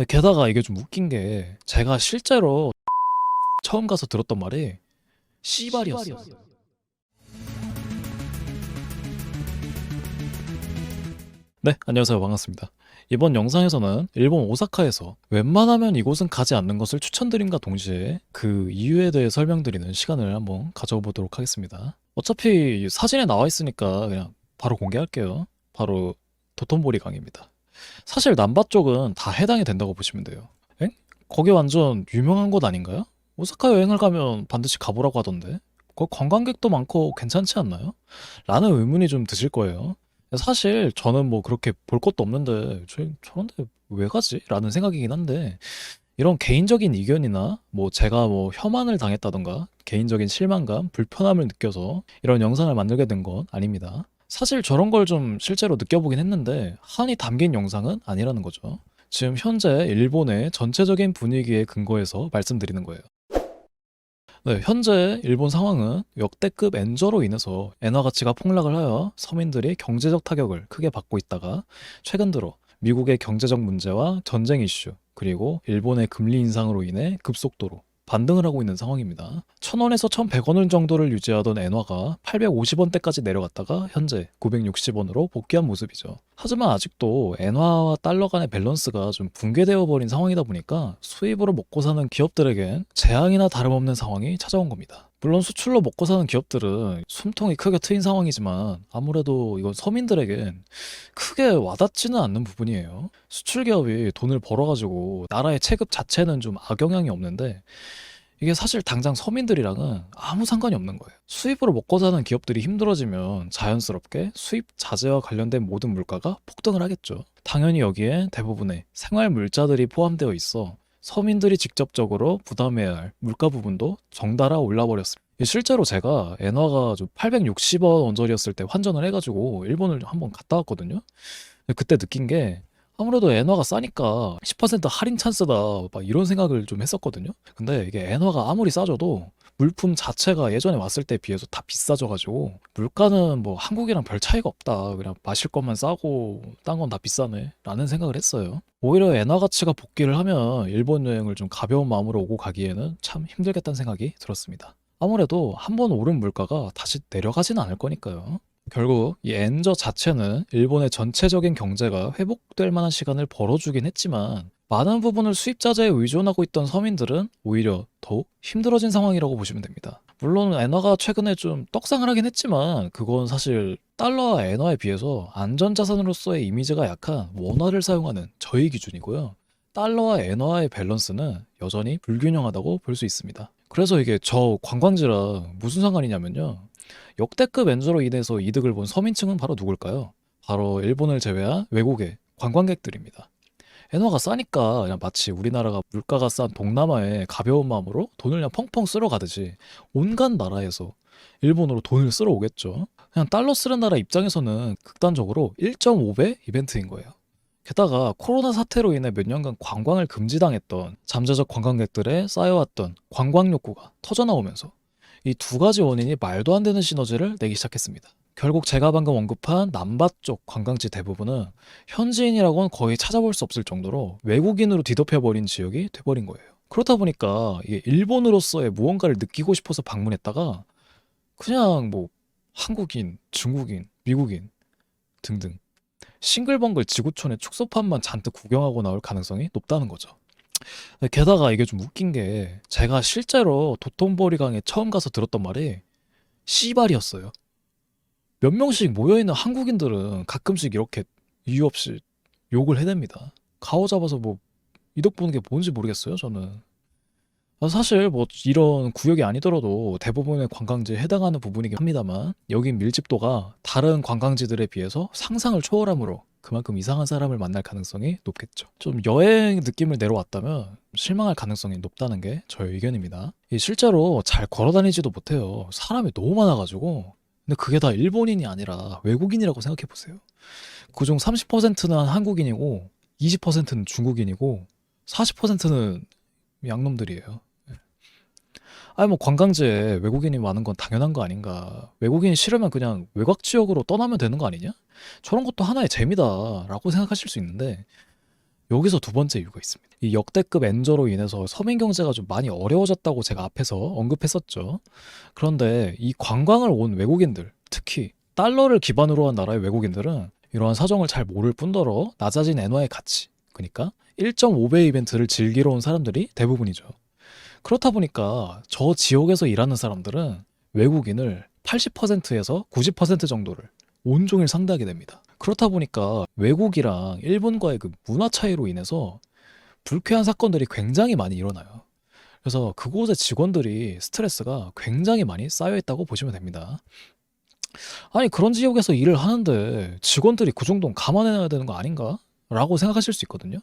게다가 이게 좀 웃긴 게 제가 실제로 처음 가서 들었던 말이 씨발이었어요. 네, 안녕하세요. 반갑습니다. 이번 영상에서는 일본 오사카에서 웬만하면 이곳은 가지 않는 것을 추천드림과 동시에 그 이유에 대해 설명드리는 시간을 한번 가져보도록 하겠습니다. 어차피 사진에 나와 있으니까 그냥 바로 공개할게요. 바로 도톤보리 강입니다. 사실 남바 쪽은 다 해당이 된다고 보시면 돼요. 엥? 거기 완전 유명한 곳 아닌가요? 오사카 여행을 가면 반드시 가보라고 하던데. 거기 관광객도 많고 괜찮지 않나요? 라는 의문이 좀 드실 거예요. 사실 저는 뭐 그렇게 볼 것도 없는데 저런데 왜 가지? 라는 생각이긴 한데 이런 개인적인 의견이나 뭐 제가 뭐 혐한을 당했다던가 개인적인 실망감, 불편함을 느껴서 이런 영상을 만들게 된 건 아닙니다. 사실 저런 걸 좀 실제로 느껴보긴 했는데 한이 담긴 영상은 아니라는 거죠. 지금 현재 일본의 전체적인 분위기에 근거해서 말씀드리는 거예요. 네, 현재 일본 상황은 역대급 엔저로 인해서 엔화 가치가 폭락을 하여 서민들이 경제적 타격을 크게 받고 있다가 최근 들어 미국의 경제적 문제와 전쟁 이슈 그리고 일본의 금리 인상으로 인해 급속도로 반등을 하고 있는 상황입니다. 1,000원에서 1,100원 정도를 유지하던 엔화가 850원대까지 내려갔다가 현재 960원으로 복귀한 모습이죠. 하지만 아직도 엔화와 달러 간의 밸런스가 좀 붕괴되어 버린 상황이다 보니까 수입으로 먹고 사는 기업들에겐 재앙이나 다름없는 상황이 찾아온 겁니다. 물론 수출로 먹고 사는 기업들은 숨통이 크게 트인 상황이지만 아무래도 이건 서민들에겐 크게 와닿지는 않는 부분이에요. 수출 기업이 돈을 벌어가지고 나라의 체급 자체는 좀 악영향이 없는데 이게 사실 당장 서민들이랑은 아무 상관이 없는 거예요. 수입으로 먹고 사는 기업들이 힘들어지면 자연스럽게 수입 자재와 관련된 모든 물가가 폭등을 하겠죠. 당연히 여기에 대부분의 생활 물자들이 포함되어 있어 서민들이 직접적으로 부담해야 할 물가 부분도 정달아 올라버렸습니다. 실제로 제가 엔화가 좀 860원 원저리였을 때 환전을 해가지고 일본을 한번 갔다 왔거든요. 그때 느낀 게 아무래도 엔화가 싸니까 10% 할인 찬스다 막 이런 생각을 좀 했었거든요. 근데 이게 엔화가 아무리 싸져도 물품 자체가 예전에 왔을 때에 비해서 다 비싸져가지고 물가는 뭐 한국이랑 별 차이가 없다. 그냥 마실 것만 싸고 딴 건 다 비싸네 라는 생각을 했어요. 오히려 엔화 가치가 복귀를 하면 일본 여행을 좀 가벼운 마음으로 오고 가기에는 참 힘들겠다는 생각이 들었습니다. 아무래도 한번 오른 물가가 다시 내려가지는 않을 거니까요. 결국 이 엔저 자체는 일본의 전체적인 경제가 회복될 만한 시간을 벌어주긴 했지만 많은 부분을 수입자재에 의존하고 있던 서민들은 오히려 더욱 힘들어진 상황이라고 보시면 됩니다. 물론 엔화가 최근에 좀 떡상을 하긴 했지만 그건 사실 달러와 엔화에 비해서 안전자산으로서의 이미지가 약한 원화를 사용하는 저희 기준이고요. 달러와 엔화의 밸런스는 여전히 불균형하다고 볼 수 있습니다. 그래서 이게 저 관광지랑 무슨 상관이냐면요. 역대급 엔저로 인해서 이득을 본 서민층은 바로 누굴까요? 바로 일본을 제외한 외국의 관광객들입니다. 엔화가 싸니까 그냥 마치 우리나라가 물가가 싼 동남아에 가벼운 마음으로 돈을 그냥 펑펑 쓸어 가듯이 온갖 나라에서 일본으로 돈을 쓸어 오겠죠. 그냥 달러 쓰는 나라 입장에서는 극단적으로 1.5배 이벤트인 거예요. 게다가 코로나 사태로 인해 몇 년간 관광을 금지당했던 잠재적 관광객들의 쌓여왔던 관광 욕구가 터져나오면서 이 두 가지 원인이 말도 안 되는 시너지를 내기 시작했습니다. 결국 제가 방금 언급한 남바 쪽 관광지 대부분은 현지인이라고는 거의 찾아볼 수 없을 정도로 외국인으로 뒤덮여버린 지역이 돼버린 거예요. 그렇다 보니까 이게 일본으로서의 무언가를 느끼고 싶어서 방문했다가 그냥 뭐 한국인, 중국인, 미국인 등등 싱글벙글 지구촌의 축소판만 잔뜩 구경하고 나올 가능성이 높다는 거죠. 게다가 이게 좀 웃긴 게 제가 실제로 도톤보리강에 처음 가서 들었던 말이 씨발이었어요. 몇 명씩 모여있는 한국인들은 가끔씩 이렇게 이유 없이 욕을 해댑니다. 가오 잡아서 뭐 이득 보는 게 뭔지 모르겠어요, 저는. 사실 뭐 이런 구역이 아니더라도 대부분의 관광지에 해당하는 부분이긴 합니다만 여긴 밀집도가 다른 관광지들에 비해서 상상을 초월하므로 그만큼 이상한 사람을 만날 가능성이 높겠죠. 좀 여행 느낌을 내려왔다면 실망할 가능성이 높다는 게 저의 의견입니다. 실제로 잘 걸어 다니지도 못해요. 사람이 너무 많아가지고. 근데 그게 다 일본인이 아니라 외국인이라고 생각해 보세요. 그중 30%는 한국인이고 20%는 중국인이고 40%는 양놈들이에요. 아니 뭐 관광지에 외국인이 많은 건 당연한 거 아닌가. 외국인이 싫으면 그냥 외곽 지역으로 떠나면 되는 거 아니냐? 저런 것도 하나의 재미다라고 생각하실 수 있는데 여기서 두 번째 이유가 있습니다. 이 역대급 엔저로 인해서 서민 경제가 좀 많이 어려워졌다고 제가 앞에서 언급했었죠. 그런데 이 관광을 온 외국인들, 특히 달러를 기반으로 한 나라의 외국인들은 이러한 사정을 잘 모를 뿐더러 낮아진 엔화의 가치, 그러니까 1.5배 이벤트를 즐기러 온 사람들이 대부분이죠. 그렇다 보니까 저 지역에서 일하는 사람들은 외국인을 80%에서 90% 정도를 온종일 상대하게 됩니다. 그렇다 보니까 외국이랑 일본과의 그 문화 차이로 인해서 불쾌한 사건들이 굉장히 많이 일어나요. 그래서 그곳의 직원들이 스트레스가 굉장히 많이 쌓여있다고 보시면 됩니다. 아니, 그런 지역에서 일을 하는데 직원들이 그 정도는 감안해야 되는 거 아닌가? 라고 생각하실 수 있거든요.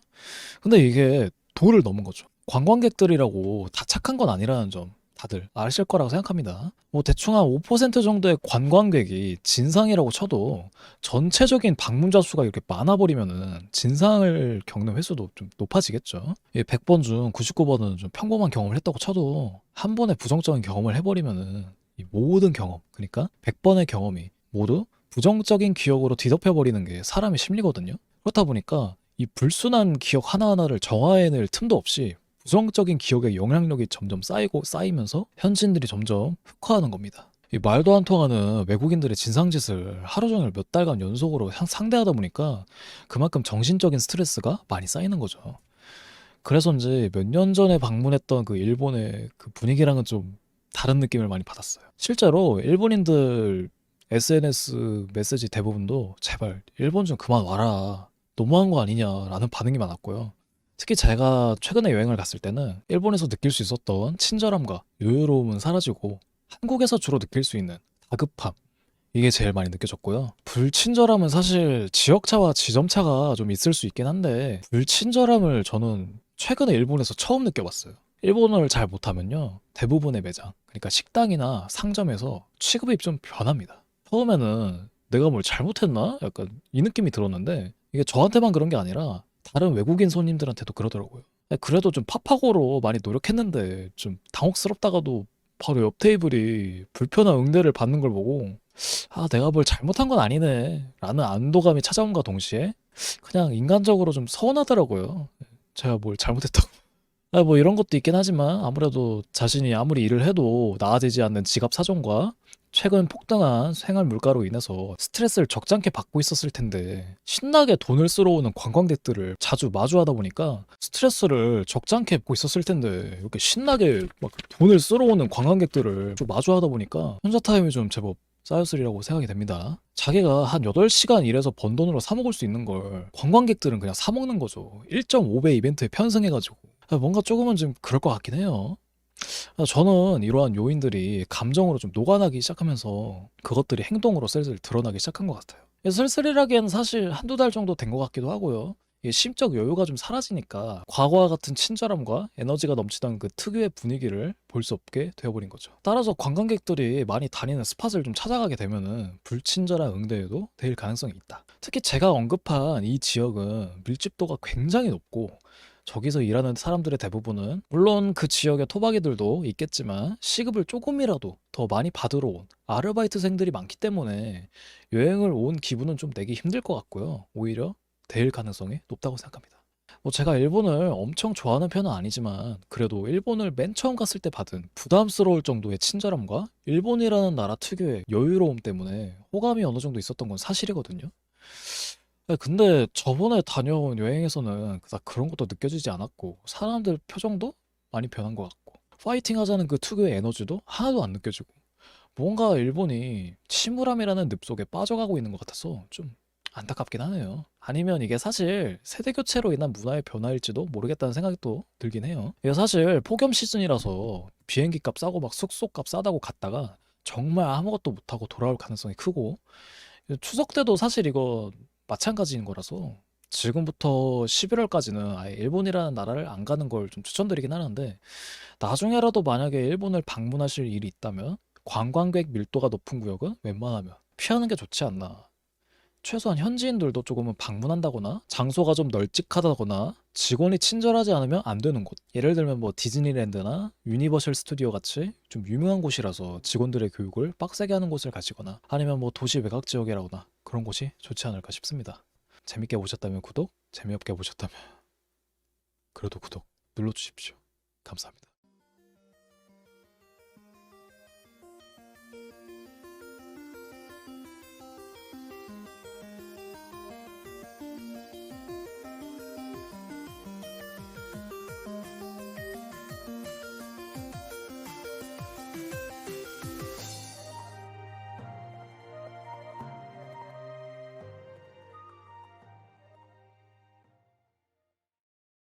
근데 이게 도를 넘은 거죠. 관광객들이라고 다 착한 건 아니라는 점 다들 아실 거라고 생각합니다. 뭐 대충 한 5% 정도의 관광객이 진상이라고 쳐도 전체적인 방문자 수가 이렇게 많아버리면은 진상을 겪는 횟수도 좀 높아지겠죠. 100번 중 99번은 좀 평범한 경험을 했다고 쳐도 한 번의 부정적인 경험을 해버리면은 이 모든 경험, 그러니까 100번의 경험이 모두 부정적인 기억으로 뒤덮여버리는 게 사람의 심리거든요. 그렇다 보니까 이 불순한 기억 하나하나를 정화해낼 틈도 없이 부정적인 기억의 영향력이 점점 쌓이고 쌓이면서 현지인들이 점점 흑화하는 겁니다. 이 말도 안 통하는 외국인들의 진상짓을 하루 종일 몇 달간 연속으로 상대하다 보니까 그만큼 정신적인 스트레스가 많이 쌓이는 거죠. 그래서인지 몇 년 전에 방문했던 그 일본의 그 분위기랑은 좀 다른 느낌을 많이 받았어요. 실제로 일본인들 SNS 메시지 대부분도 제발 일본 좀 그만 와라, 너무한 거 아니냐라는 반응이 많았고요. 특히 제가 최근에 여행을 갔을 때는 일본에서 느낄 수 있었던 친절함과 여유로움은 사라지고 한국에서 주로 느낄 수 있는 다급함, 이게 제일 많이 느껴졌고요. 불친절함은 사실 지역차와 지점차가 좀 있을 수 있긴 한데 불친절함을 저는 최근에 일본에서 처음 느껴봤어요. 일본어를 잘 못하면요, 대부분의 매장, 그러니까 식당이나 상점에서 취급이 좀 변합니다. 처음에는 내가 뭘 잘못했나? 약간 이 느낌이 들었는데 이게 저한테만 그런 게 아니라 다른 외국인 손님들한테도 그러더라고요. 그래도 좀 팝하고로 많이 노력했는데 좀 당혹스럽다가도 바로 옆 테이블이 불편한 응대를 받는 걸 보고 아, 내가 뭘 잘못한 건 아니네 라는 안도감이 찾아옴과 동시에 그냥 인간적으로 좀 서운하더라고요. 제가 뭘 잘못했다고. 아, 뭐 이런 것도 있긴 하지만 아무래도 자신이 아무리 일을 해도 나아지지 않는 지갑 사정과 최근 폭등한 생활 물가로 인해서 스트레스를 적잖게 받고 있었을 텐데 신나게 돈을 쓰러 오는 관광객들을 자주 마주하다 보니까 스트레스를 적잖게 받고 있었을 텐데 이렇게 신나게 막 돈을 쓰러 오는 관광객들을 좀 마주하다 보니까 혼자 타임이 좀 제법 쌓였으리라고 생각이 됩니다. 자기가 한 8시간 일해서 번 돈으로 사 먹을 수 있는 걸 관광객들은 그냥 사 먹는 거죠. 1.5배 이벤트에 편승해가지고. 뭔가 조금은 좀 그럴 것 같긴 해요. 저는 이러한 요인들이 감정으로 좀 녹아나기 시작하면서 그것들이 행동으로 슬슬 드러나기 시작한 것 같아요. 슬슬이라기엔 사실 한두 달 정도 된 것 같기도 하고요. 이 심적 여유가 좀 사라지니까 과거와 같은 친절함과 에너지가 넘치던 그 특유의 분위기를 볼 수 없게 되어버린 거죠. 따라서 관광객들이 많이 다니는 스팟을 좀 찾아가게 되면은 불친절한 응대에도 대일 가능성이 있다. 특히 제가 언급한 이 지역은 밀집도가 굉장히 높고 저기서 일하는 사람들의 대부분은 물론 그 지역의 토박이들도 있겠지만 시급을 조금이라도 더 많이 받으러 온 아르바이트생들이 많기 때문에 여행을 온 기분은 좀 내기 힘들 것 같고요. 오히려 대일 가능성이 높다고 생각합니다. 뭐 제가 일본을 엄청 좋아하는 편은 아니지만 그래도 일본을 맨 처음 갔을 때 받은 부담스러울 정도의 친절함과 일본이라는 나라 특유의 여유로움 때문에 호감이 어느 정도 있었던 건 사실이거든요. 근데 저번에 다녀온 여행에서는 그닥 그런 것도 느껴지지 않았고 사람들 표정도 많이 변한 것 같고 파이팅 하자는 그 특유의 에너지도 하나도 안 느껴지고 뭔가 일본이 침울함이라는 늪 속에 빠져가고 있는 것 같아서 좀 안타깝긴 하네요. 아니면 이게 사실 세대 교체로 인한 문화의 변화일지도 모르겠다는 생각이 또 들긴 해요. 이게 사실 폭염 시즌이라서 비행기 값 싸고 막 숙소 값 싸다고 갔다가 정말 아무것도 못하고 돌아올 가능성이 크고 추석 때도 사실 이거 마찬가지인 거라서 지금부터 11월까지는 아예 일본이라는 나라를 안 가는 걸 좀 추천드리긴 하는데 나중에라도 만약에 일본을 방문하실 일이 있다면 관광객 밀도가 높은 구역은 웬만하면 피하는 게 좋지 않나. 최소한 현지인들도 조금은 방문한다거나 장소가 좀 널찍하다거나 직원이 친절하지 않으면 안 되는 곳. 예를 들면 뭐 디즈니랜드나 유니버셜 스튜디오 같이 좀 유명한 곳이라서 직원들의 교육을 빡세게 하는 곳을 가시거나 아니면 뭐 도시 외곽 지역이라거나 그런 곳이 좋지 않을까 싶습니다. 재밌게 보셨다면 구독, 재미없게 보셨다면 그래도 구독 눌러주십시오. 감사합니다.